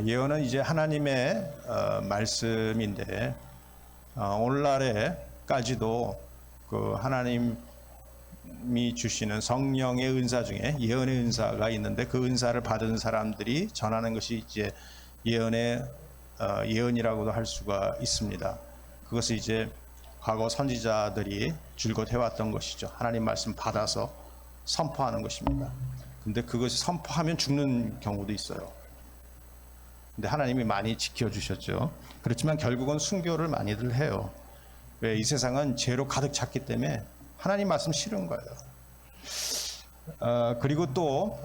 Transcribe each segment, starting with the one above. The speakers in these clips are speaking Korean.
예언은 이제 하나님의 말씀인데 오늘날에까지도 그 하나님이 주시는 성령의 은사 중에 예언의 은사가 있는데 그 은사를 받은 사람들이 전하는 것이 이제 예언이라고도 할 수가 있습니다. 그것을 이제 과거 선지자들이 줄곧 해왔던 것이죠. 하나님 말씀 받아서 선포하는 것입니다. 근데 그것이 선포하면 죽는 경우도 있어요. 근데 하나님이 많이 지켜주셨죠. 그렇지만 결국은 순교를 많이들 해요. 왜? 이 세상은 죄로 가득 찼기 때문에 하나님 말씀 싫은 거예요. 그리고 또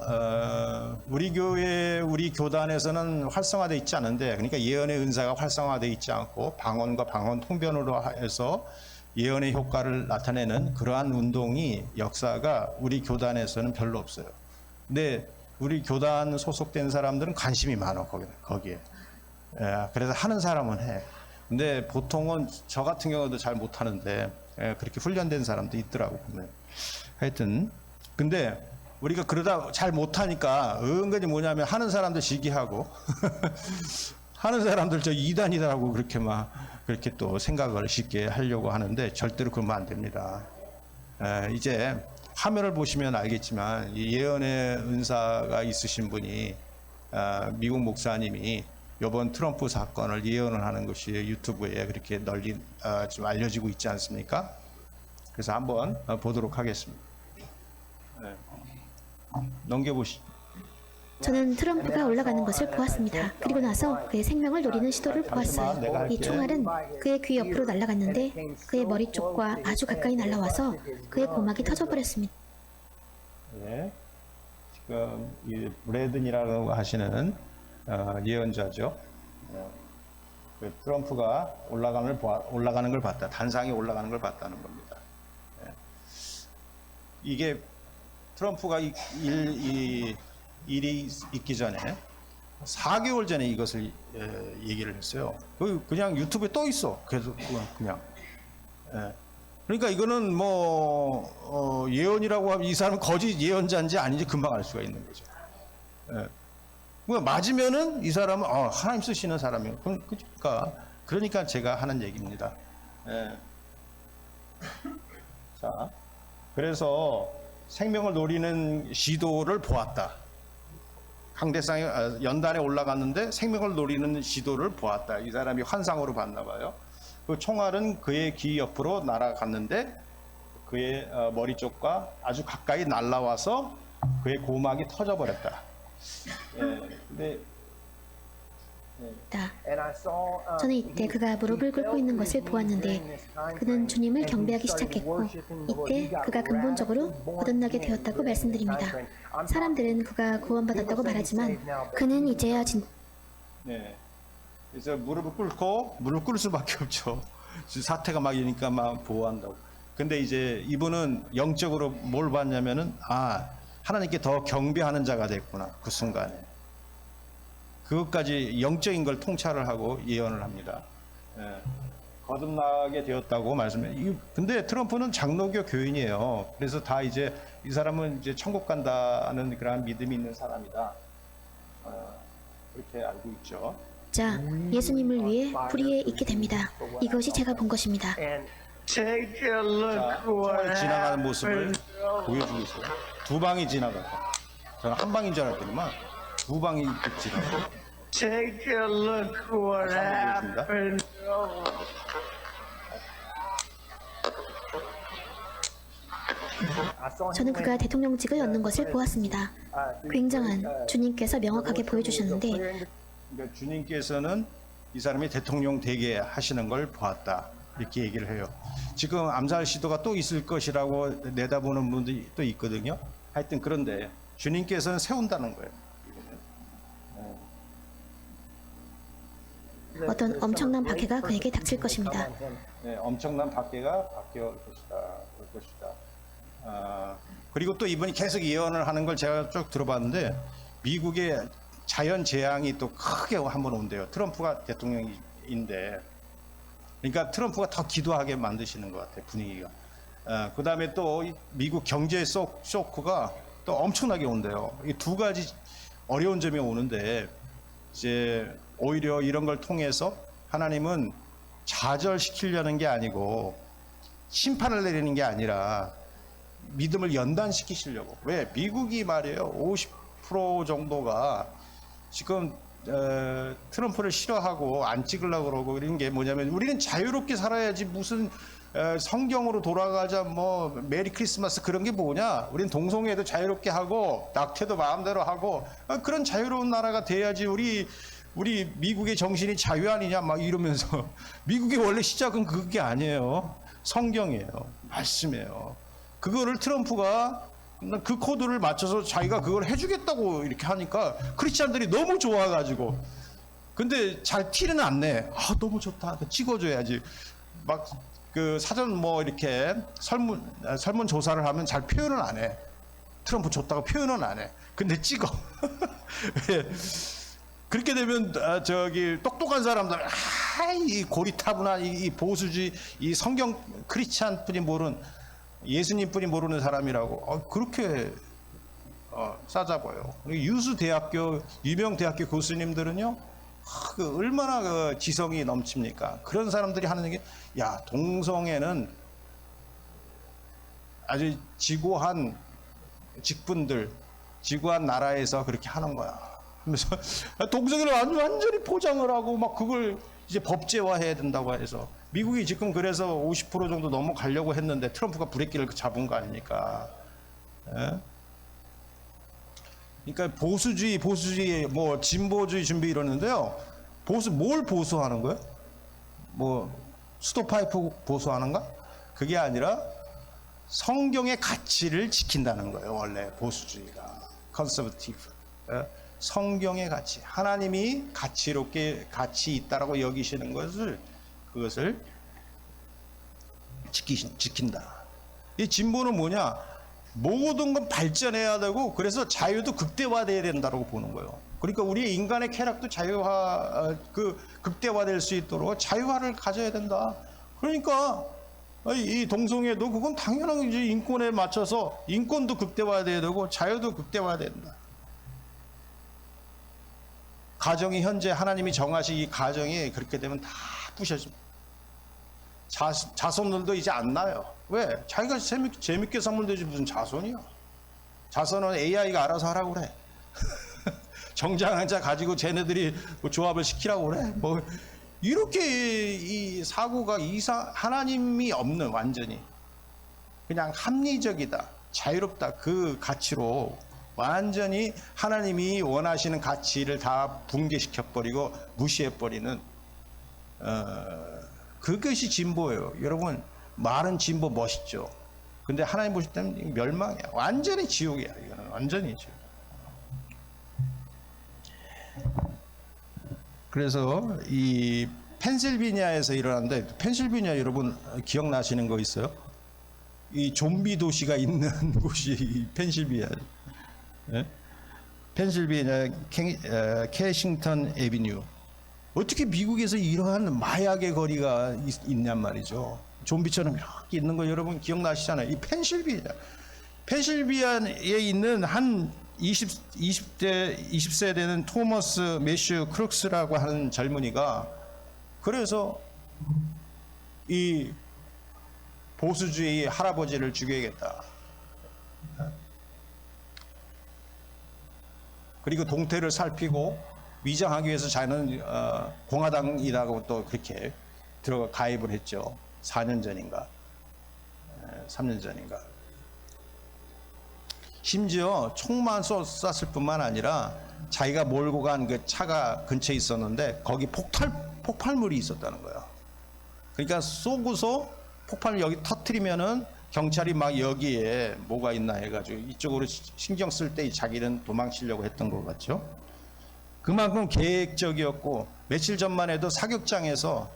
우리 교회, 우리 교단에서는 활성화되어 있지 않은데, 그러니까 예언의 은사가 활성화되어 있지 않고 방언과 방언 통변으로 해서 예언의 효과를 나타내는 그러한 운동이, 역사가 우리 교단에서는 별로 없어요. 근데 우리 교단 소속된 사람들은 관심이 많아 거기에. 그래서 하는 사람은 해. 근데 보통은 저 같은 경우도 잘 못하는데 그렇게 훈련된 사람도 있더라고 보면. 하여튼 근데 우리가 그러다 잘 못하니까 은근히 뭐냐면 하는 사람들 시기하고 하는 사람들 저 이단이다라고 그렇게 또 생각을 쉽게 하려고 하는데 절대로 그러면 안 됩니다. 이제 화면을 보시면 알겠지만 이 예언의 은사가 있으신 분이 미국 목사님이 이번 트럼프 사건을 예언을 하는 것이 유튜브에 그렇게 널리 좀 알려지고 있지 않습니까? 그래서 한번 보도록 하겠습니다. 넘겨보시죠. 저는 트럼프가 올라가는 것을 보았습니다. 그리고 나서 그의 생명을 노리는 시도를 보았어요. 이 총알은 그의 귀 옆으로 날아갔는데 그의 머리 쪽과 아주 가까이 날아와서 그의 고막이 터져버렸습니다. 네, 지금 이 브래든이라고 하시는 예언자죠. 그 트럼프가 올라가는 걸 봤다. 단상에 올라가는 걸 봤다는 겁니다. 이게 트럼프가 일이 있기 전에 4개월 전에 이것을 얘기를 했어요. 그냥 유튜브에 떠 있어. 그래서 그냥. 그러니까 이거는 뭐 예언이라고 하면 이 사람은 거짓 예언자인지 아닌지 금방 알 수가 있는 거죠. 맞으면은 이 사람은 하나님 쓰시는 사람이에요. 그러니까 제가 하는 얘기입니다. 자, 그래서 생명을 노리는 시도를 보았다. 강대상에 연단에 올라갔는데 생명을 노리는 시도를 보았다. 이 사람이 환상으로 봤나 봐요. 그 총알은 그의 귀 옆으로 날아갔는데 그의 머리 쪽과 아주 가까이 날아와서 그의 고막이 터져버렸다. 근데 저는 이때 그가 무릎을 꿇고 있는 것을 보았는데 그는 주님을 경배하기 시작했고 이때 그가 근본적으로 거듭나게 되었다고 말씀드립니다. 사람들은 그가 구원받았다고 말하지만 그는 이제야 그래서 무릎을 꿇을 수밖에 없죠. 사태가 막 이러니까 막 보호한다고. 근데 이제 이분은 영적으로 뭘 봤냐면은 하나님께 더 경배하는 자가 됐구나. 그 순간에. 그것까지 영적인 걸 통찰을 하고 예언을 합니다. 거듭나게 되었다고 말씀해요. 근데 트럼프는 장로교 교인이에요. 그래서 다 이제 이 사람은 이제 천국 간다는 그런 믿음이 있는 사람이다. 그렇게 알고 있죠. 자, 예수님을 위해 불의에 있게 됩니다. 이것이 제가 본 것입니다. 총알이 지나가는 모습을 보여주고 있어요. 2방이 지나가요. 저는 한 방인 줄 알았더니만 2방이 지나가요. Take a look what happened. 저는 그가 대통령직을 얻는 것을 보았습니다. 굉장한 주님께서 명확하게 보여주셨는데 그러니까 주님께서는 이 사람이 대통령 되게 하시는 걸 보았다. 이렇게 얘기를 해요. 지금 암살 시도가 또 있을 것이라고 내다보는 분들이 또 있거든요. 하여튼 그런데 주님께서는 세운다는 거예요. 어떤 엄청난 박해가 그에게 닥칠 것입니다. 엄청난 박해가 올 것이다. 그리고 또 이분이 계속 예언을 하는 걸 제가 쭉 들어봤는데 미국의 자연 재앙이 또 크게 한번 온대요. 트럼프가 대통령인데, 그러니까 트럼프가 더 기도하게 만드시는 것 같아요, 분위기가. 그 다음에 또 미국 경제 쇼크가 또 엄청나게 온대요. 이 2가지 어려운 점이 오는데 이제 오히려 이런 걸 통해서 하나님은 좌절시키려는 게 아니고 심판을 내리는 게 아니라 믿음을 연단시키시려고. 왜? 미국이 말이에요. 50% 정도가 지금 트럼프를 싫어하고 안 찍으려고 그러고 이런 게 뭐냐면 우리는 자유롭게 살아야지 무슨 성경으로 돌아가자 뭐 메리 크리스마스 그런 게 뭐냐. 우리는 동성애도 자유롭게 하고 낙태도 마음대로 하고 그런 자유로운 나라가 돼야지 우리 미국의 정신이 자유 아니냐 막 이러면서 미국의 원래 시작은 그게 아니에요. 성경이에요. 말씀이에요. 그거를 트럼프가 그 코드를 맞춰서 자기가 그걸 해주겠다고 이렇게 하니까 크리스찬들이 너무 좋아가지고 근데 잘 티는 안 내. 아 너무 좋다. 찍어줘야지. 막 그 사전 뭐 이렇게 설문 조사를 하면 잘 표현은 안 해. 트럼프 좋다고 표현은 안 해. 근데 찍어. 그렇게 되면 저기 똑똑한 사람들 이 고리타분한 이 보수주의 이 성경 크리스찬뿐이 모르는 예수님뿐이 모르는 사람이라고 그렇게 싸잡아요. 유수 대학교 유명 대학교 교수님들은요 그 얼마나 그 지성이 넘칩니까? 그런 사람들이 하는 얘기 야 동성애는 아주 지고한 직분들 지고한 나라에서 그렇게 하는 거야. 하면서 동성애를 완전히 포장을 하고 막 그걸 이제 법제화해야 된다고 해서 미국이 지금 그래서 50% 정도 넘어가려고 했는데 트럼프가 브레이크를 잡은 거 아닙니까? 예? 그러니까 보수주의 뭐 진보주의 준비 이러는데요. 뭘 보수하는 거예요? 뭐 스톱파이프 보수하는가? 그게 아니라 성경의 가치를 지킨다는 거예요. 원래 보수주의가 컨서버티브. 예? 성경의 가치, 하나님이 가치롭게 가치 있다라고 여기시는 그것을 지킨다. 이 진보는 뭐냐? 모든 건 발전해야 되고 그래서 자유도 극대화돼야 된다고 보는 거예요. 그러니까 우리 인간의 쾌락도 극대화될 수 있도록 자유화를 가져야 된다. 그러니까 이 동성애도 그건 당연한 이제 인권에 맞춰서 인권도 극대화돼야 되고 자유도 극대화돼야 된다. 가정이 현재 하나님이 정하신 이 가정이 그렇게 되면 다 부셔집니다. 자손들도 이제 안 나요. 왜? 자기가 재밌게 살면 되지 무슨 자손이야. 자손은 AI가 알아서 하라고 그래. 정장한자 가지고 쟤네들이 조합을 시키라고 그래. 뭐 이렇게 이 사고가 하나님이 없는 완전히 그냥 합리적이다, 자유롭다 그 가치로 완전히 하나님이 원하시는 가치를 다 붕괴시켜버리고 무시해버리는 그것이 진보예요. 여러분 말은 진보 멋있죠. 근데 하나님 보실 때는 멸망이야. 완전히 지옥이야. 이거는 완전히 지옥. 그래서 이 펜실베니아에서 일어났는데 펜실베니아 여러분 기억나시는 거 있어요? 이 좀비 도시가 있는 곳이 펜실베니아. 예? 펜실베니아 캐싱턴 애비뉴. 어떻게 미국에서 이러한 마약의 거리가 있냔 말이죠. 좀비처럼 이렇게 있는 거 여러분 기억나시잖아요. 이 펜실베니아에 있는 한 20세 되는 토머스 매슈 크룩스라고 하는 젊은이가 그래서 이 보수주의 할아버지를 죽여야겠다. 그리고 동태를 살피고 위장하기 위해서 자기는 공화당이라고 또 그렇게 가입을 했죠. 4년 전인가 3년 전인가. 심지어 총만 쐈을 뿐만 아니라 자기가 몰고 간 그 차가 근처에 있었는데 거기 폭발물이 있었다는 거예요. 그러니까 쏘고서 폭발을 여기 터트리면은 경찰이 막 여기에 뭐가 있나 해가지고 이쪽으로 신경 쓸 때 자기는 도망치려고 했던 것 같죠. 그만큼 계획적이었고 며칠 전만 해도 사격장에서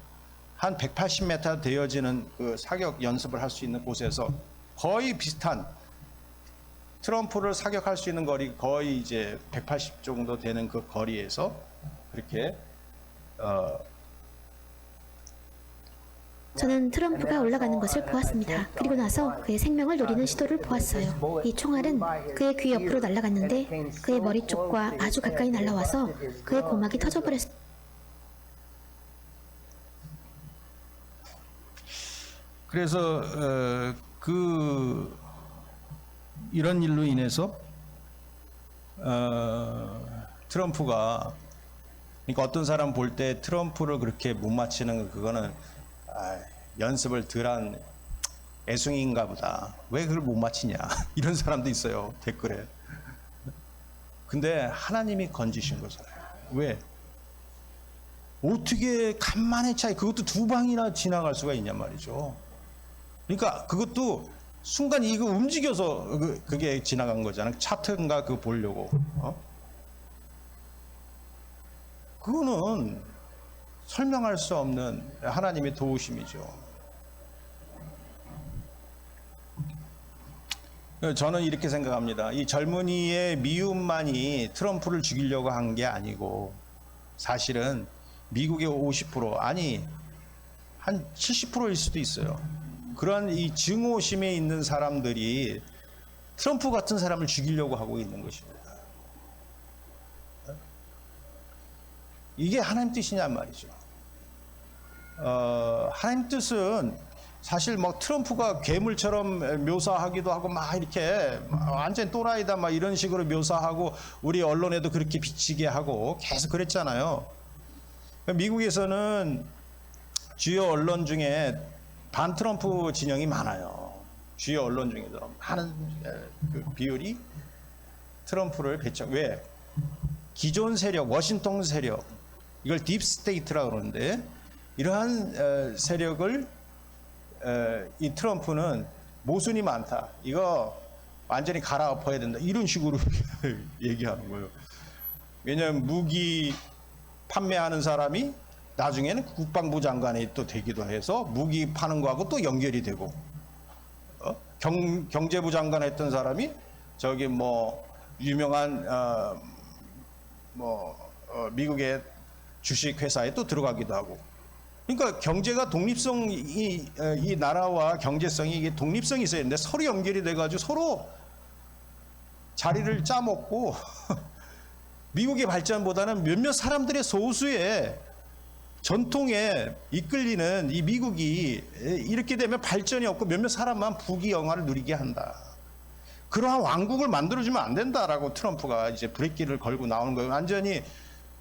한 180m 되어지는 그 사격 연습을 할 수 있는 곳에서 거의 비슷한 트럼프를 사격할 수 있는 거리 거의 이제 180 정도 되는 그 거리에서 그렇게 저는 트럼프가 올라가는 것을 보았습니다. 그리고 나서 그의 생명을 노리는 시도를 보았어요. 이 총알은 그의 귀 옆으로 날아갔는데 그의 머리 쪽과 아주 가까이 날아와서 그의 고막이 터져버렸습니다. 그래서 이런 일로 인해서 트럼프가, 그러니까 어떤 사람 볼 때 트럼프를 그렇게 못 맞히는 거, 그거는 연습을 덜한 애송이인가 보다. 왜 그걸 못 맞히냐 이런 사람도 있어요, 댓글에. 근데 하나님이 건지신 거잖아요. 왜? 어떻게 간만에 차이, 그것도 2방이나 지나갈 수가 있냔 말이죠. 그러니까 그것도 순간 이거 움직여서 그게 지나간 거잖아요. 차트인가 그거 보려고. 그거는 설명할 수 없는 하나님의 도우심이죠. 저는 이렇게 생각합니다. 이 젊은이의 미움만이 트럼프를 죽이려고 한 게 아니고, 사실은 미국의 50%, 아니 한 70%일 수도 있어요. 그러한 이 증오심에 있는 사람들이 트럼프 같은 사람을 죽이려고 하고 있는 것입니다. 이게 하나님 뜻이냔 말이죠. 하나님 뜻은 사실 뭐 트럼프가 괴물처럼 묘사하기도 하고 막 이렇게 완전 또라이다 막 이런 식으로 묘사하고 우리 언론에도 그렇게 비치게 하고 계속 그랬잖아요. 미국에서는 주요 언론 중에 반 트럼프 진영이 많아요. 주요 언론 중에서 많은 그 비율이 트럼프를 배척. 왜? 기존 세력, 워싱턴 세력, 이걸 딥스테이트라고 그러는데, 이러한 세력을 이 트럼프는 모순이 많다, 이거 완전히 갈아엎어야 된다, 이런 식으로 얘기하는 거예요. 왜냐하면 무기 판매하는 사람이 나중에는 국방부 장관이 또 되기도 해서 무기 파는 거하고 또 연결이 되고, 경제부 장관 했던 사람이 저기 뭐 유명한 미국의 주식 회사에 또 들어가기도 하고. 그러니까 경제가 독립성이, 이 나라와 경제성이 이게 독립성이 있어야 되는데 서로 연결이 돼가지고 서로 자리를 짜먹고 미국의 발전보다는 몇몇 사람들의 소수의 전통에 이끌리는 이 미국이 이렇게 되면 발전이 없고 몇몇 사람만 부귀영화를 누리게 한다. 그러한 왕국을 만들어주면 안 된다라고 트럼프가 이제 브레이크를 걸고 나오는 거예요. 완전히.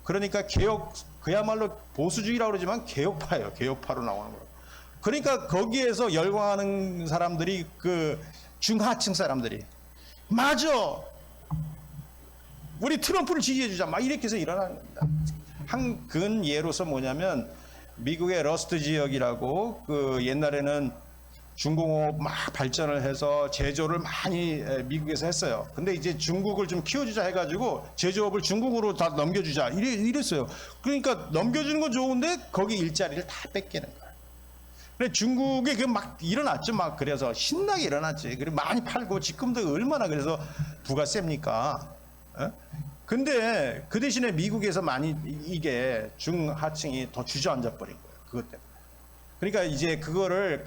그러니까 개혁, 그야말로 보수주의라고 그러지만 개혁파예요. 개혁파로 나오는 거예요. 그러니까 거기에서 열광하는 사람들이, 그 중하층 사람들이, 맞아, 우리 트럼프를 지지해주자, 막 이렇게 해서 일어나는 겁니다. 한 근 예로서 뭐냐면, 미국의 러스트 지역이라고, 그 옛날에는 중공업 막 발전을 해서 제조를 많이 미국에서 했어요. 근데 이제 중국을 좀 키워주자 해가지고 제조업을 중국으로 다 넘겨주자 이랬어요. 그러니까 넘겨주는 건 좋은데 거기 일자리를 다 뺏기는 거예요. 근데 중국에 그 막 일어났죠. 막 그래서 신나게 일어났지. 그리고 많이 팔고 지금도 얼마나 그래서 부가 셉니까? 근데 그 대신에 미국에서 많이 이게 중하층이 더 주저앉아 버린 거예요. 그것 때문에. 그러니까 이제 그거를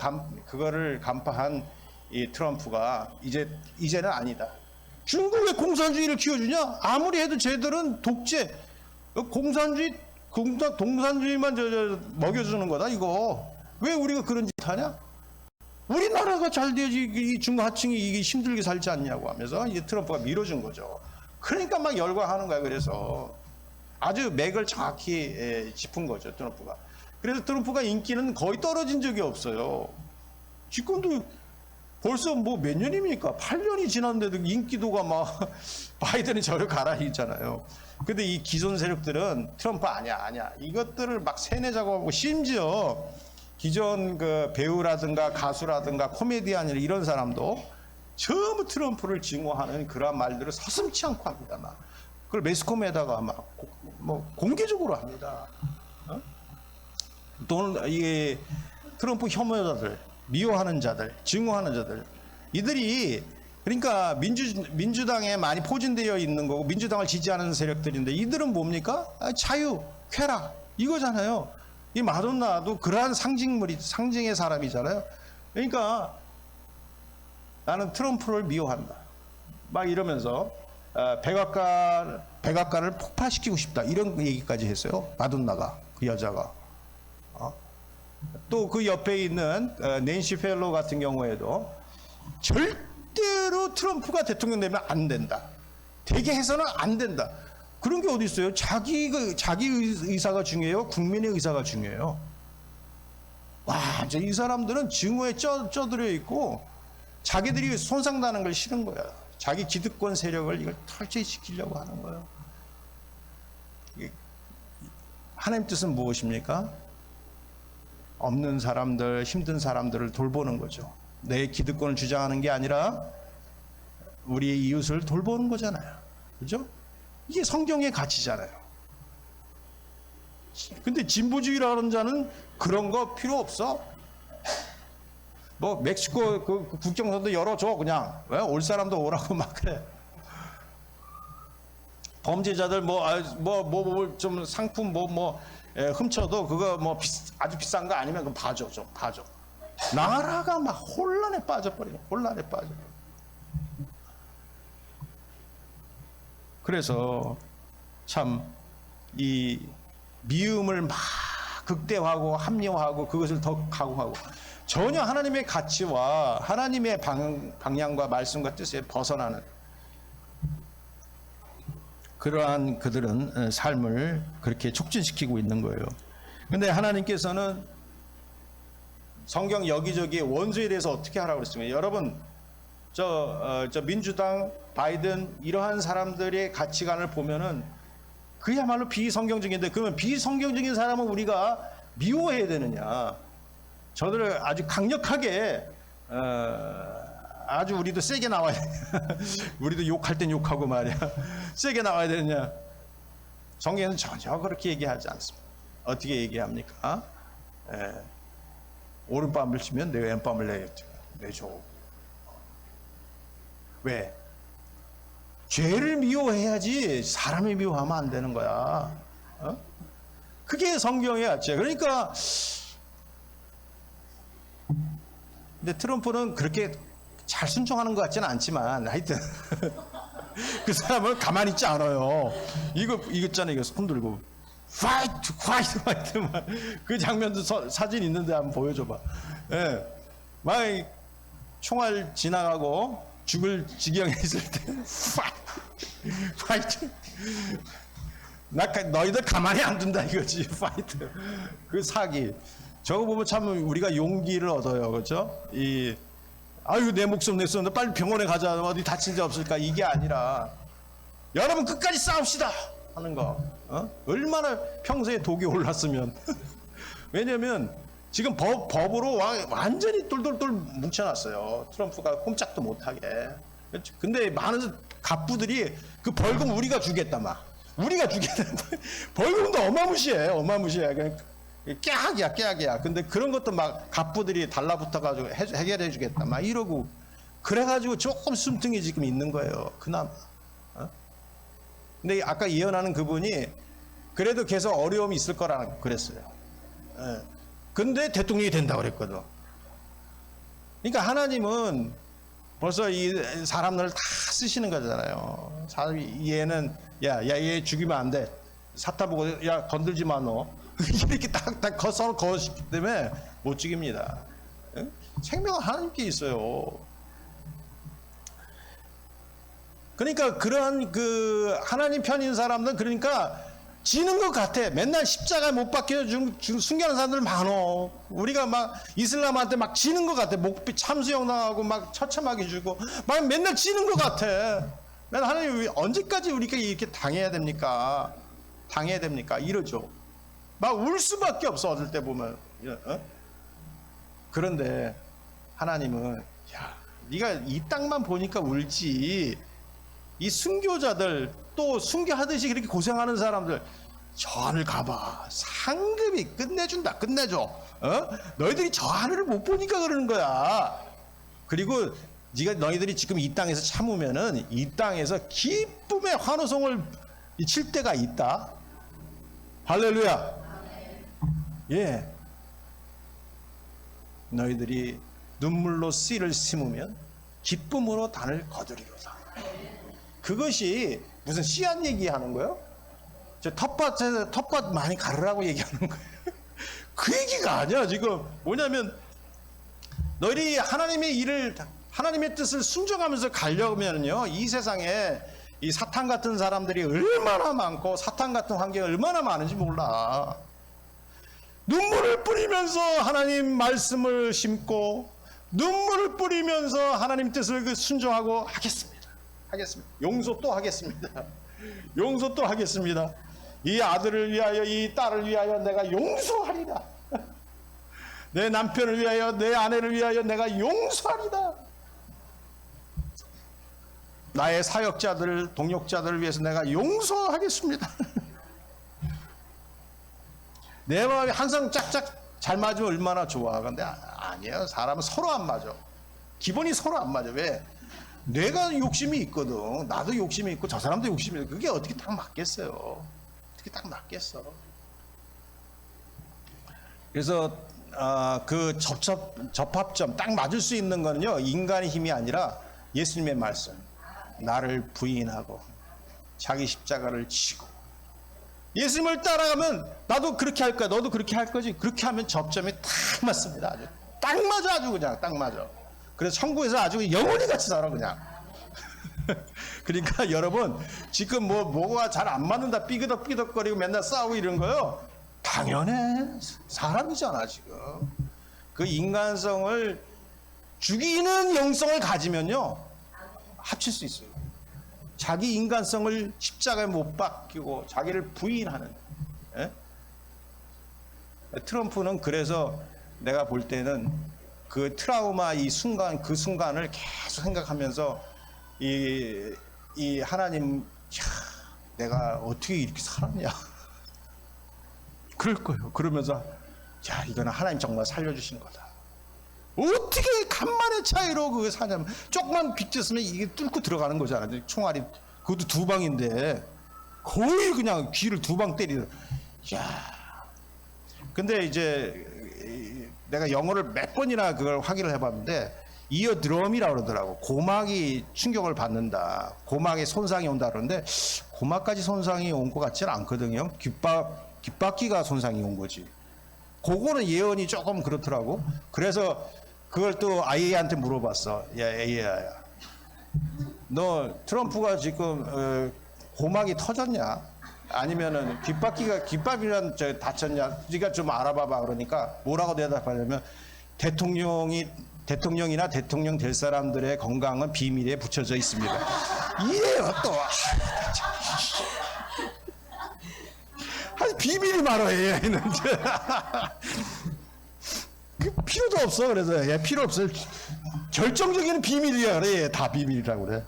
간파한 이 트럼프가 이제는 아니다. 중국의 공산주의를 키워주냐? 아무리 해도 쟤들은 독재, 동산주의만 먹여주는 거다 이거. 왜 우리가 그런 짓 하냐? 우리나라가 잘 돼야지 이 중하층이 이게 힘들게 살지 않냐고 하면서 이제 트럼프가 밀어준 거죠. 그러니까 막 열광하는 거야. 그래서 아주 맥을 정확히 짚은 거죠, 트럼프가. 그래서 트럼프가 인기는 거의 떨어진 적이 없어요. 지금도 벌써 뭐 몇 년입니까? 8년이 지났는데도 인기도가 막 바이든이 저를 가라앉잖아요. 근데 이 기존 세력들은 트럼프 아니야. 이것들을 막 세뇌자고 하고, 심지어 기존 그 배우라든가 가수라든가 코미디언 이런 사람도 전부 트럼프를 증오하는 그런 말들을 서슴지 않고 합니다. 막 그걸 매스컴에다가 막 뭐 공개적으로 합니다. 또는 이 트럼프 혐오자들, 미워하는 자들, 증오하는 자들, 이들이 그러니까 민주당에 많이 포진되어 있는 거고 민주당을 지지하는 세력들인데, 이들은 뭡니까? 자유, 쾌락 이거잖아요. 이 마돈나도 그러한 상징의 사람이잖아요. 그러니까 나는 트럼프를 미워한다. 막 이러면서 백악관을 폭파시키고 싶다. 이런 얘기까지 했어요. 마돈나가, 그 여자가. 또 그 옆에 있는 낸시 펠로 같은 경우에도 절대로 트럼프가 대통령 되면 안 된다. 되게 해서는 안 된다. 그런 게 어디 있어요? 자기 의사가 중요해요? 국민의 의사가 중요해요? 와, 이 사람들은 증오에 쪄들어 있고 자기들이 손상나는 걸 싫은 거야. 자기 기득권 세력을 이걸 탈취시키려고 하는 거예요. 하나님 뜻은 무엇입니까? 없는 사람들, 힘든 사람들을 돌보는 거죠. 내 기득권을 주장하는 게 아니라 우리의 이웃을 돌보는 거잖아요. 그죠? 이게 성경의 가치잖아요. 근데 진보주의라는 자는 그런 거 필요 없어. 뭐 멕시코 그 국경선도 열어줘 그냥. 왜? 올 사람도 오라고 막 그래. 범죄자들 좀 상품 훔쳐도 그거 아주 비싼 거 아니면 그거 봐줘. 좀 봐줘. 나라가 막 혼란에 빠져버려. 혼란에 빠져. 그래서 참 이 미움을 막 극대화하고 합리화하고 그것을 더 강화하고 전혀 하나님의 가치와 하나님의 방향과 말씀과 뜻에 벗어나는 그러한 그들은 삶을 그렇게 촉진시키고 있는 거예요. 근데 하나님께서는 성경 여기저기 원수에 대해서 어떻게 하라고 그랬습니까? 여러분 저 민주당 바이든 이러한 사람들의 가치관을 보면은 그야말로 비성경적인데 그러면 비성경적인 사람은 우리가 미워해야 되느냐? 저들을 아주 강력하게 아주 우리도 세게 나와야 되냐? 우리도 욕할 땐 욕하고 말이야. 세게 나와야 되느냐? 성경에는 전혀 그렇게 얘기하지 않습니다. 어떻게 얘기합니까? 오른밤을 치면 내 왼밤을 내줘. 왜? 죄를 미워해야지 사람을 미워하면 안 되는 거야. 그게 성경의 가치야. 그러니까 근데 트럼프는 그렇게 잘 순종하는 것 같지는 않지만 하여튼 그 사람은 가만히 있지 않아요. 이거 있잖아요. 이거 손 들고 파이트 막 그 장면도 사진 있는데 한번 보여줘봐. 예, 막 총알 지나가고 죽을 지경에 있을 때 파이트. 너희들 가만히 안 둔다 이거지. 파이트. 그 사기. 저거 보면 참 우리가 용기를 얻어요. 그렇죠? 아유 내 목숨 냈었는데 빨리 병원에 가자. 어디 다친 데 없을까? 이게 아니라 여러분 끝까지 싸웁시다 하는 거. 얼마나 평소에 독이 올랐으면. 왜냐면 지금 법으로 완전히 똘똘똘 뭉쳐놨어요. 트럼프가 꼼짝도 못하게. 근데 많은 갑부들이 그 벌금 우리가 주겠다 막. 우리가 주겠다. 벌금도 어마무시해. 그냥 깨악이야. 근데 그런 것도 막 갑부들이 달라붙어가지고 해결해 주겠다 막 이러고 그래가지고 조금 숨통이 지금 있는 거예요. 그나마. 근데 아까 예언하는 그분이 그래도 계속 어려움이 있을 거라고 그랬어요. 근데 대통령이 된다고 그랬거든. 그러니까 하나님은 벌써 이 사람들을 다 쓰시는 거잖아요. 얘는 얘 죽이면 안 돼. 사타 보고 야 건들지 마 너. 이렇게 딱 서로 거시기 때문에 못 죽입니다. 생명은 하나님께 있어요. 그러니까 그러한 그 하나님 편인 사람들 그러니까 지는 것 같아. 맨날 십자가 못 박혀 숨겨놓은 사람들 많어. 우리가 막 이슬람한테 막 지는 것 같아. 목비 참수형 당하고 막 처참하게 주고 막 맨날 지는 것 같아. 맨날 하나님 언제까지 우리가 이렇게 당해야 됩니까? 이러죠. 막 울 수밖에 없어 어떨 때 보면. 그런데 하나님은 네가 이 땅만 보니까 울지. 이 순교자들 또 순교하듯이 그렇게 고생하는 사람들 저 하늘 가봐. 상급이 끝내줘. 너희들이 저 하늘을 못 보니까 그러는 거야. 그리고 너희들이 지금 이 땅에서 참으면은 이 땅에서 기쁨의 환호성을 칠 때가 있다. 할렐루야. 예, 너희들이 눈물로 씨를 심으면 기쁨으로 단을 거두리로다. 그것이 무슨 씨앗 얘기하는 거예요? 저 텃밭 많이 가르라고 얘기하는 거예요. 그 얘기가 아니야. 지금 뭐냐면 너희들이 하나님의 일을, 하나님의 뜻을 순종하면서 가려면요, 이 세상에 이 사탄 같은 사람들이 얼마나 많고 사탄 같은 환경이 얼마나 많은지 몰라. 눈물을 뿌리면서 하나님 말씀을 심고 눈물을 뿌리면서 하나님 뜻을 순종하고 하겠습니다. 용서 또 하겠습니다. 용서 또 하겠습니다. 이 아들을 위하여, 이 딸을 위하여 내가 용서하리라. 내 남편을 위하여, 내 아내를 위하여 내가 용서하리라. 나의 사역자들, 동역자들을 위해서 내가 용서하겠습니다. 내 마음이 항상 짝짝 잘 맞으면 얼마나 좋아. 근데 아니에요. 사람은 서로 안 맞아. 기본이 서로 안 맞아. 왜? 내가 욕심이 있거든. 나도 욕심이 있고 저 사람도 욕심이 있고. 그게 어떻게 딱 맞겠어요? 어떻게 딱 맞겠어? 그래서 그 접합점 딱 맞을 수 있는 거는요, 인간의 힘이 아니라 예수님의 말씀. 나를 부인하고 자기 십자가를 지고 예수님을 따라가면 나도 그렇게 할 거야. 너도 그렇게 할 거지. 그렇게 하면 접점이 딱 맞습니다. 아주 딱 맞아. 아주 그냥 딱 맞아. 그래서 천국에서 아주 영원히 같이 살아 그냥. 그러니까 여러분 지금 뭐가 잘 안 맞는다 삐그덕삐그덕거리고 맨날 싸우고 이런 거요, 당연해. 사람이잖아. 지금 그 인간성을 죽이는 영성을 가지면요 합칠 수 있어요. 자기 인간성을 십자가에 못 박히고 자기를 부인하는. 예? 트럼프는 그래서 내가 볼 때는 그 트라우마 이 순간, 그 순간을 계속 생각하면서 이 하나님, 야, 내가 어떻게 이렇게 살았냐. 그럴 거예요. 그러면서 야, 이거는 하나님 정말 살려주신 거다. 어떻게 간만의 차이로 그거 사냐면 조금만 빗졌으면 이게 뚫고 들어가는 거잖아요. 총알이 그것도 두 방인데 거의 그냥 귀를 두 방 때리는. 야, 근데 이제 내가 영어를 몇 번이나 그걸 확인을 해봤는데 이어드럼이라고 그러더라고. 고막이 충격을 받는다, 고막에 손상이 온다 그러는데 고막까지 손상이 온 것 같지는 않거든요. 귓바퀴가 손상이 온 거지. 그거는 예언이 조금 그렇더라고. 그래서 그걸 또 아이한테 물어봤어. 야, 애야, 너 트럼프가 지금 고막이 터졌냐? 아니면은 귓바퀴가 다쳤냐? 네가 좀 알아봐봐. 그러니까 뭐라고 대답하냐면 대통령이나 대통령 될 사람들의 건강은 비밀에 붙여져 있습니다. 이래요 또. 비밀이 많아 얘는. 필요도 없어. 그래서 얘 필요 없어. 결정적인 비밀이야. 그래, 다 비밀이라고 그래.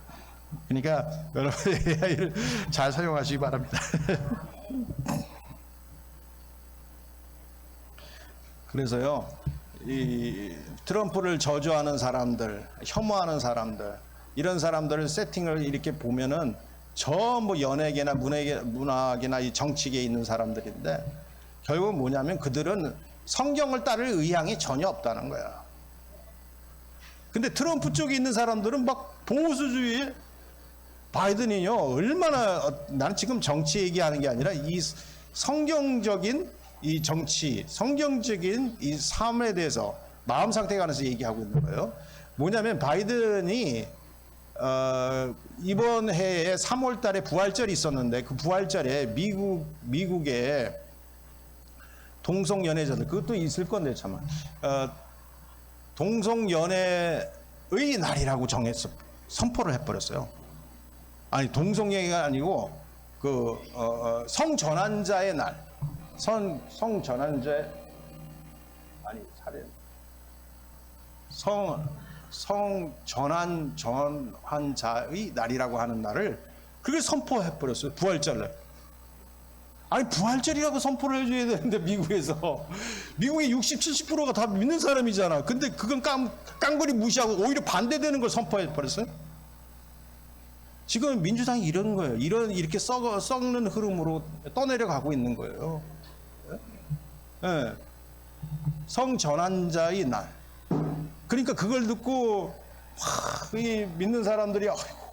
그러니까 여러분 AI를 잘 사용하시기 바랍니다. 그래서요, 이 트럼프를 저주하는 사람들, 혐오하는 사람들, 이런 사람들을 세팅을 이렇게 보면은 전부 연예계나 문학이나 이 정치계에 있는 사람들인데 결국 뭐냐면 그들은 성경을 따를 의향이 전혀 없다는 거야. 근데 트럼프 쪽에 있는 사람들은 막 보수주의. 바이든이요, 얼마나, 나는 지금 정치 얘기하는 게 아니라 이 성경적인 이 정치, 성경적인 이 삶에 대해서 마음 상태에 관해서 얘기하고 있는 거예요. 뭐냐면 바이든이 이번 해에 3월 달에 부활절이 있었는데 그 부활절에 미국의 동성연애자들, 그것도 있을 건데 참, 동성연애의 날이라고 정해서 선포를 해버렸어요. 아니, 동성연애가 아니고 그 성전환자의 날, 성전환자 아니 살인 전환자의 날이라고 하는 날을 그걸 선포해버렸어요. 부활절을. 아니, 부활절이라고 선포를 해줘야 되는데 미국에서 미국의 60-70%가 다 믿는 사람이잖아. 근데 그건 깡그리 무시하고 오히려 반대되는 걸 선포해버렸어요. 지금 민주당이 이런 거예요. 이렇게 썩는 흐름으로 떠내려가고 있는 거예요. 예. 성전환자의 날. 그러니까 그걸 듣고 이 믿는 사람들이 아이고,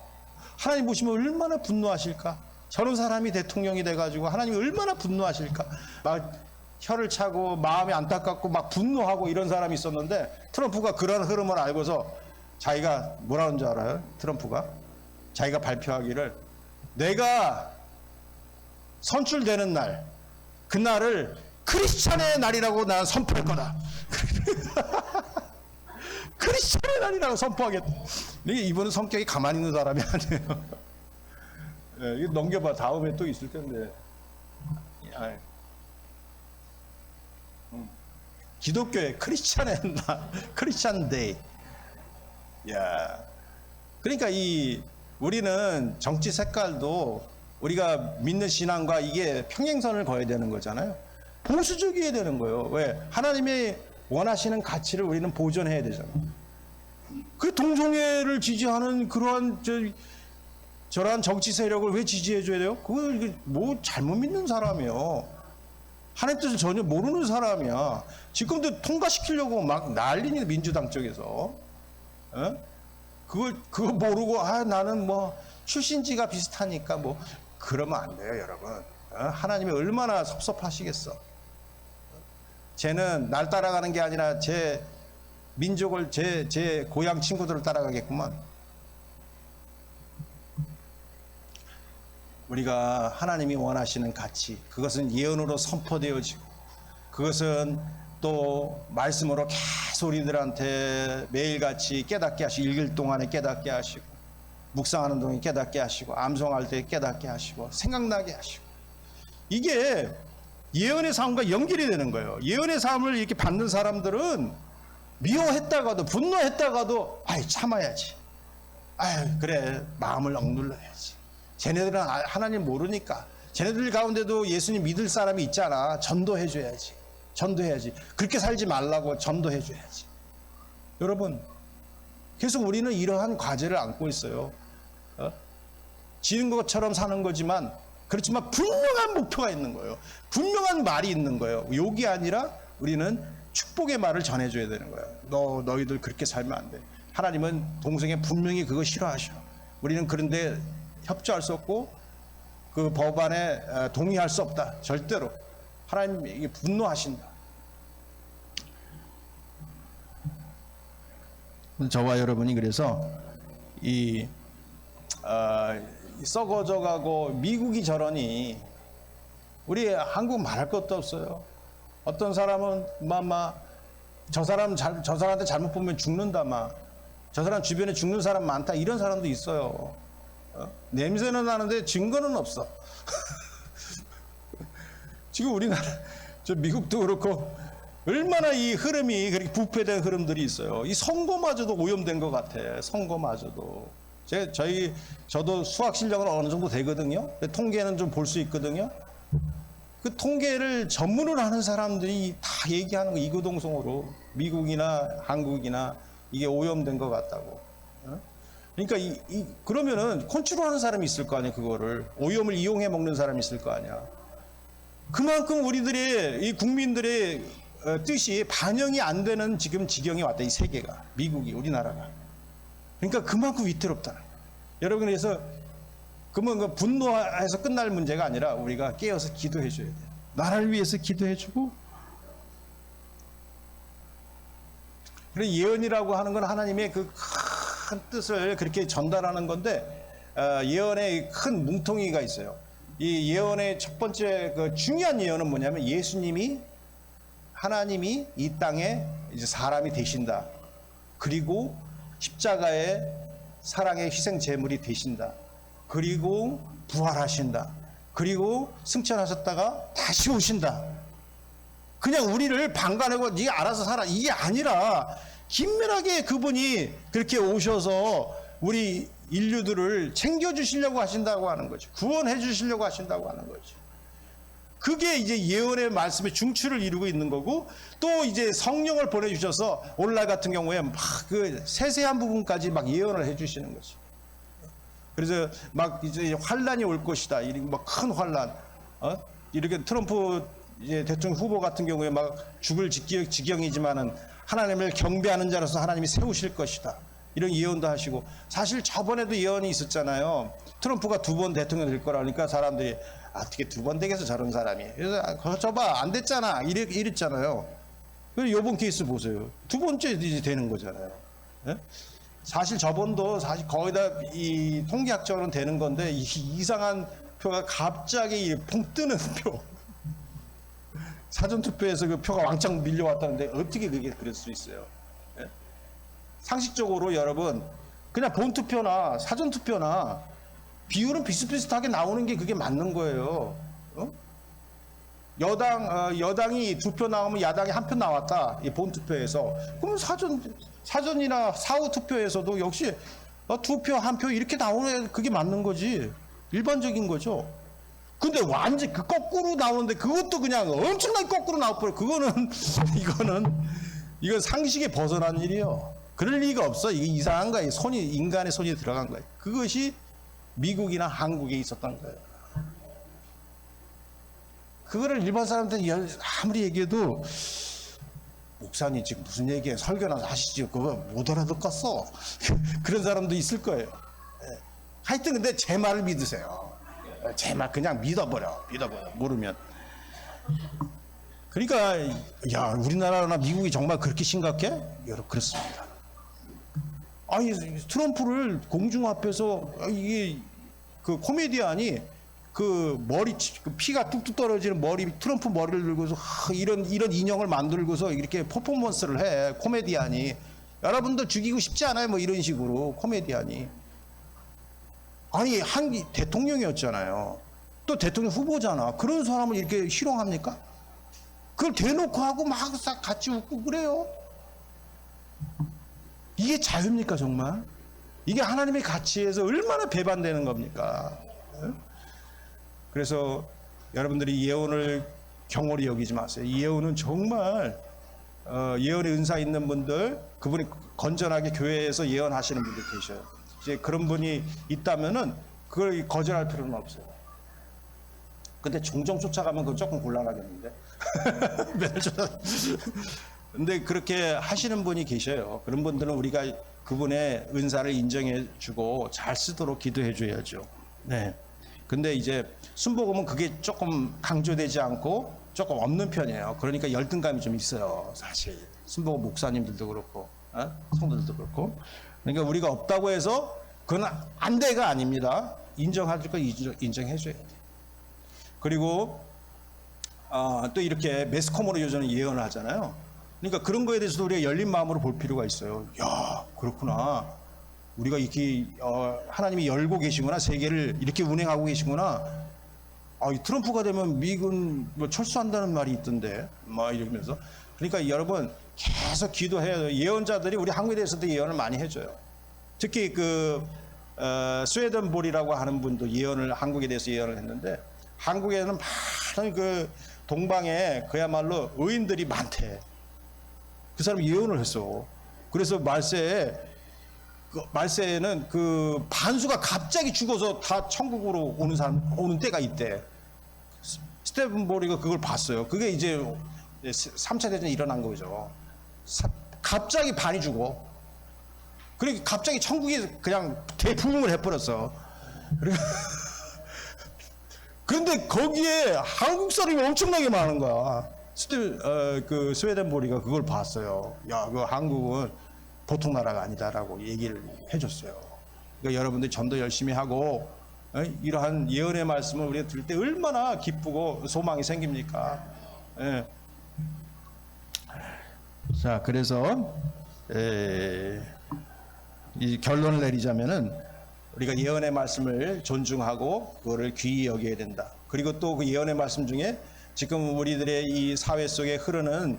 하나님 보시면 얼마나 분노하실까? 저런 사람이 대통령이 돼가지고 하나님이 얼마나 분노하실까? 막 혀를 차고 마음이 안타깝고 막 분노하고 이런 사람이 있었는데, 트럼프가 그런 흐름을 알고서 자기가 뭐라는 줄 알아요? 트럼프가 자기가 발표하기를, 내가 선출되는 날, 그날을 크리스찬의 날이라고 나는 선포할 거다. 크리스찬의 날이라고 선포하겠다. 이분은 성격이 가만히 있는 사람이 아니에요. 예, 이거 넘겨봐. 다음에 또 있을 텐데. 기독교의 크리스찬의 날, 크리스찬 데이. 야, 그러니까 우리는 정치 색깔도 우리가 믿는 신앙과 이게 평행선을 거야 되는 거잖아요. 보수적이어야 되는 거예요. 왜? 하나님이 원하시는 가치를 우리는 보존해야 되잖아요. 그 동성애를 지지하는 그러한 저러한 정치 세력을 왜 지지해 줘야 돼요? 그거 뭐 잘못 믿는 사람이에요. 하나님 뜻을 전혀 모르는 사람이야. 지금도 통과시키려고 막 난리니 민주당 쪽에서. 그걸 모르고 나는 뭐 출신지가 비슷하니까 뭐 그러면 안 돼요, 여러분. 하나님이 얼마나 섭섭하시겠어. 쟤는 날 따라가는 게 아니라 제 민족을 제 고향 친구들을 따라가겠구만. 우리가 하나님이 원하시는 가치, 그것은 예언으로 선포되어지고, 그것은 또 말씀으로 계속 우리들한테 매일같이 깨닫게 하시고, 읽을 동안에 깨닫게 하시고, 묵상하는 동안에 깨닫게 하시고, 암송할 때 깨닫게 하시고, 생각나게 하시고, 이게 예언의 삶과 연결이 되는 거예요. 예언의 삶을 이렇게 받는 사람들은 미워했다가도 분노했다가도 참아야지. 그래, 마음을 억눌러야지. 쟤네들은 하나님 모르니까. 쟤네들 가운데도 예수님 믿을 사람이 있잖아. 전도해줘야지. 전도해야지. 그렇게 살지 말라고 전도해줘야지. 여러분, 계속 우리는 이러한 과제를 안고 있어요. 지는 것처럼 사는 거지만, 그렇지만 분명한 목표가 있는 거예요. 분명한 말이 있는 거예요. 욕이 아니라 우리는 축복의 말을 전해줘야 되는 거예요. 너희들 그렇게 살면 안 돼. 하나님은 동성애 분명히 그거 싫어하셔. 우리는 그런데 협조할 수 없고 그 법안에 동의할 수 없다. 절대로. 하나님이 분노하신다. 저와 여러분이 그래서 썩어져가고 미국이 저러니 우리 한국 말할 것도 없어요. 어떤 사람은 저 사람한테 잘못 보면 죽는다 저 사람 주변에 죽는 사람 많다 이런 사람도 있어요. 냄새는 나는데 증거는 없어. 지금 우리나라 저 미국도 그렇고 얼마나 이 흐름이 그렇게 부패된 흐름들이 있어요. 이 선거마저도 오염된 것 같아. 선거마저도. 저도 수학 실력은 어느 정도 되거든요. 통계는 좀 볼 수 있거든요. 그 통계를 전문을 하는 사람들이 다 얘기하는 거 이구동성으로 미국이나 한국이나 이게 오염된 것 같다고. 그러니까 그러면은 컨트롤하는 사람이 있을 거 아니야. 그거를 오염을 이용해 먹는 사람이 있을 거 아니야. 그만큼 우리들의 이 국민들의 뜻이 반영이 안 되는 지금 지경이 왔다. 이 세계가, 미국이, 우리나라가. 그러니까 그만큼 위태롭다. 여러분, 그래서 그러면 분노해서 끝날 문제가 아니라 우리가 깨어서 기도해 줘야 돼요. 나라를 위해서 기도해 주고. 그래, 예언이라고 하는 건 하나님의 그 큰 뜻을 그렇게 전달하는 건데, 예언의 큰 뭉텅이가 있어요. 이 예언의 첫 번째 그 중요한 예언은 뭐냐면, 하나님이 이 땅에 이제 사람이 되신다. 그리고 십자가의 사랑의 희생 제물이 되신다. 그리고 부활하신다. 그리고 승천하셨다가 다시 오신다. 그냥 우리를 방관하고 네가 알아서 살아, 이게 아니라 긴밀하게 그분이 그렇게 오셔서 우리 인류들을 챙겨주시려고 하신다고 하는 거죠. 구원해 주시려고 하신다고 하는 거죠. 그게 이제 예언의 말씀의 중추를 이루고 있는 거고, 또 이제 성령을 보내주셔서 오늘날 같은 경우에 막 그 세세한 부분까지 막 예언을 해주시는 거죠. 그래서 막 이제 환란이 올 것이다. 막 큰 환란. 이렇게 트럼프 이제 대통령 후보 같은 경우에 막 죽을 지경이지만은 하나님을 경배하는 자로서 하나님이 세우실 것이다. 이런 예언도 하시고, 사실 저번에도 예언이 있었잖아요. 트럼프가 2번 대통령 될 거라니까 사람들이 어떻게 2번 되겠어 저런 사람이. 그래서 저봐 안 됐잖아 이랬잖아요. 그래서 이번 케이스 보세요. 2번째 이제 되는 거잖아요. 예? 사실 저번도 사실 거의 다 이 통계학적으로는 되는 건데 이상한 표가 갑자기 붕 뜨는 표. 사전투표에서 그 표가 왕창 밀려왔다는데 어떻게 그게 그럴 수 있어요? 예? 상식적으로 여러분 그냥 본투표나 사전투표나 비율은 비슷비슷하게 나오는 게 그게 맞는 거예요. 어? 여당이 2표 나오면 야당이 1표 나왔다. 이 본투표에서. 그러면 사전이나 사후 투표에서도 역시 2표, 1표 이렇게 나오는 그게 맞는 거지. 일반적인 거죠. 근데 완전 그 거꾸로 나오는데 그것도 그냥 엄청나게 거꾸로 나와버려. 이건 상식에 벗어난 일이요. 그럴 리가 없어. 이게 이상한 거야. 인간의 손이 들어간 거야. 그것이 미국이나 한국에 있었던 거예요. 그거를 일반 사람들은 아무리 얘기해도 목사님 지금 무슨 얘기해? 설교나 하시죠. 그거 못 알아듣겠어. 그런 사람도 있을 거예요. 하여튼 근데 제 말을 믿으세요. 제 말 그냥 믿어버려. 모르면. 그러니까 야 우리나라나 미국이 정말 그렇게 심각해? 여러분 그렇습니다. 아니 트럼프를 공중 앞에서 이게 그 코미디언이 그 머리 그 피가 뚝뚝 떨어지는 트럼프 머리를 들고서 이런 인형을 만들고서 이렇게 퍼포먼스를 해. 코미디언이 여러분들 죽이고 싶지 않아요? 뭐 이런 식으로 코미디언이. 아니 한 대통령이었잖아요. 또 대통령 후보잖아. 그런 사람을 이렇게 희롱합니까? 그걸 대놓고 하고 막 싹 같이 웃고 그래요. 이게 자유입니까 정말? 이게 하나님의 가치에서 얼마나 배반되는 겁니까? 그래서 여러분들이 예언을 경홀히 여기지 마세요. 이 예언은 정말 예언의 은사 있는 분들, 그분이 건전하게 교회에서 예언하시는 분들 계셔요. 이제 그런 분이 있다면은 그걸 거절할 필요는 없어요. 근데 종종 쫓아가면 그건 조금 곤란하겠는데. 맨날 근데 그렇게 하시는 분이 계셔요. 그런 분들은 우리가 그분의 은사를 인정해주고 잘 쓰도록 기도해줘야죠. 네. 근데 이제 순복음은 그게 조금 강조되지 않고 조금 없는 편이에요. 그러니까 열등감이 좀 있어요. 사실 순복음 목사님들도 그렇고 성도들도 그렇고. 그러니까 우리가 없다고 해서 그건 안 돼가 아닙니다. 인정할 거 인정해줘야 돼요. 그리고 또 이렇게 매스컴으로 요즘은 예언을 하잖아요. 그러니까 그런 거에 대해서도 우리가 열린 마음으로 볼 필요가 있어요. 야 그렇구나. 우리가 이렇게 하나님이 열고 계시구나. 세계를 이렇게 운행하고 계시구나. 이 트럼프가 되면 미군 뭐 철수한다는 말이 있던데 막 이러면서. 그러니까 여러분 계속 기도해야 돼요. 예언자들이 우리 한국에 대해서도 예언을 많이 해줘요. 특히 그 스웨덴볼이라고 하는 분도 예언을 한국에 대해서 예언을 했는데, 한국에는 많은 그 동방에 그야말로 의인들이 많대. 그 사람이 예언을 했어. 그래서 말세에는 그 반수가 갑자기 죽어서 다 천국으로 오는 때가 있대. 스테븐보리가 그걸 봤어요. 그게 이제 3차 대전이 일어난 거죠. 갑자기 반이 죽어. 그러니까 갑자기 천국이 그냥 대부흥을 해버렸어. 그런데 거기에 한국 사람이 엄청나게 많은 거야. 그 스웨덴보리가 그걸 봤어요. 야, 그 한국은 보통 나라가 아니다라고 얘기를 해줬어요. 그러니까 여러분들 전도 열심히 하고 이러한 예언의 말씀을 우리가 들을 때 얼마나 기쁘고 소망이 생깁니까? 예. 자, 그래서 이 결론을 내리자면은 우리가 예언의 말씀을 존중하고 그거를 귀히 여겨야 된다. 그리고 또 그 예언의 말씀 중에 지금 우리들의 이 사회 속에 흐르는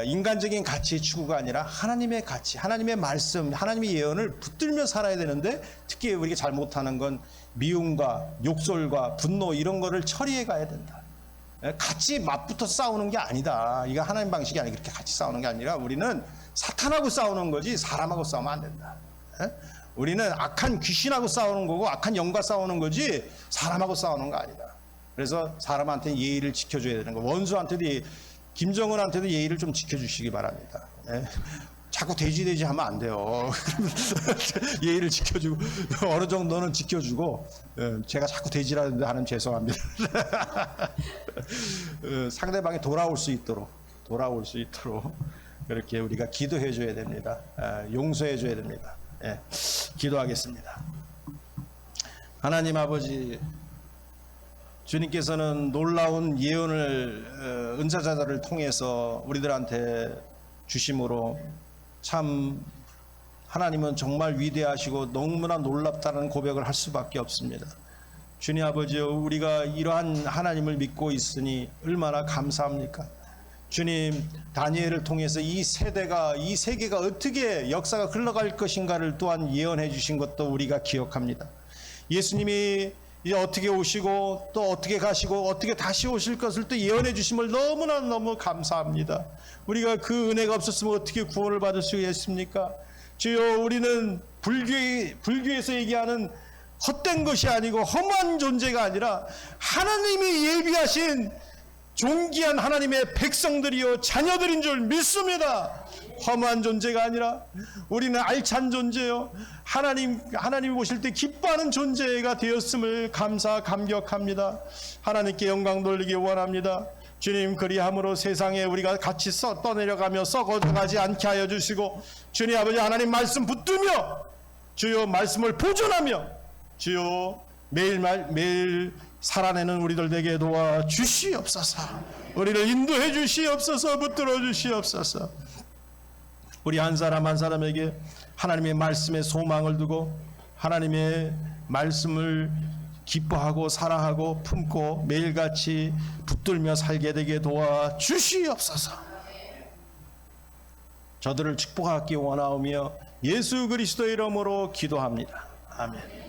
인간적인 가치의 추구가 아니라 하나님의 가치, 하나님의 말씀, 하나님의 예언을 붙들며 살아야 되는데, 특히 우리가 잘 못하는 건 미움과 욕설과 분노 이런 거를 처리해 가야 된다. 같이 맞붙어서 싸우는 게 아니다. 이거 하나님 방식이 아니라 그렇게 같이 싸우는 게 아니라 우리는 사탄하고 싸우는 거지 사람하고 싸우면 안 된다. 우리는 악한 귀신하고 싸우는 거고 악한 영과 싸우는 거지 사람하고 싸우는 거 아니다. 그래서 사람한테 예의를 지켜줘야 되는 거. 원수한테도 김정은한테도 예의를 좀 지켜주시기 바랍니다. 예. 자꾸 돼지 하면 안 돼요. 예의를 지켜주고 어느 정도는 지켜주고 제가 자꾸 돼지라는데 하면 죄송합니다. 상대방이 돌아올 수 있도록 그렇게 우리가 기도해 줘야 됩니다. 용서해 줘야 됩니다. 예. 기도하겠습니다. 하나님 아버지, 주님께서는 놀라운 예언을 은사자들을 통해서 우리들한테 주심으로 참 하나님은 정말 위대하시고 너무나 놀랍다는 고백을 할 수밖에 없습니다. 주님 아버지여, 우리가 이러한 하나님을 믿고 있으니 얼마나 감사합니까? 주님, 다니엘을 통해서 이 세대가, 이 세계가 어떻게 역사가 흘러갈 것인가를 또한 예언해 주신 것도 우리가 기억합니다. 예수님이 이제 어떻게 오시고 또 어떻게 가시고 어떻게 다시 오실 것을 또 예언해 주심을 너무 감사합니다. 우리가 그 은혜가 없었으면 어떻게 구원을 받을 수 있겠습니까? 주여, 우리는 불교에서 얘기하는 헛된 것이 아니고 험한 존재가 아니라 하나님이 예비하신 존귀한 하나님의 백성들이요 자녀들인 줄 믿습니다. 험한 존재가 아니라 우리는 알찬 존재요, 하나님 오실 때 기뻐하는 존재가 되었음을 감격합니다. 하나님께 영광 돌리기 원합니다. 주님, 그리함으로 세상에 우리가 같이 떠내려가며 썩어가지 않게 하여 주시고, 주님 아버지 하나님 말씀 붙들며 주여 말씀을 보존하며 주여 매일 살아내는 우리들 되게 도와 주시옵소서. 우리를 인도해 주시옵소서. 붙들어 주시옵소서. 우리 한 사람 한 사람에게 하나님의 말씀에 소망을 두고 하나님의 말씀을 기뻐하고 사랑하고 품고 매일같이 붙들며 살게 되게 도와 주시옵소서. 저들을 축복하기 원하오며 예수 그리스도의 이름으로 기도합니다. 아멘.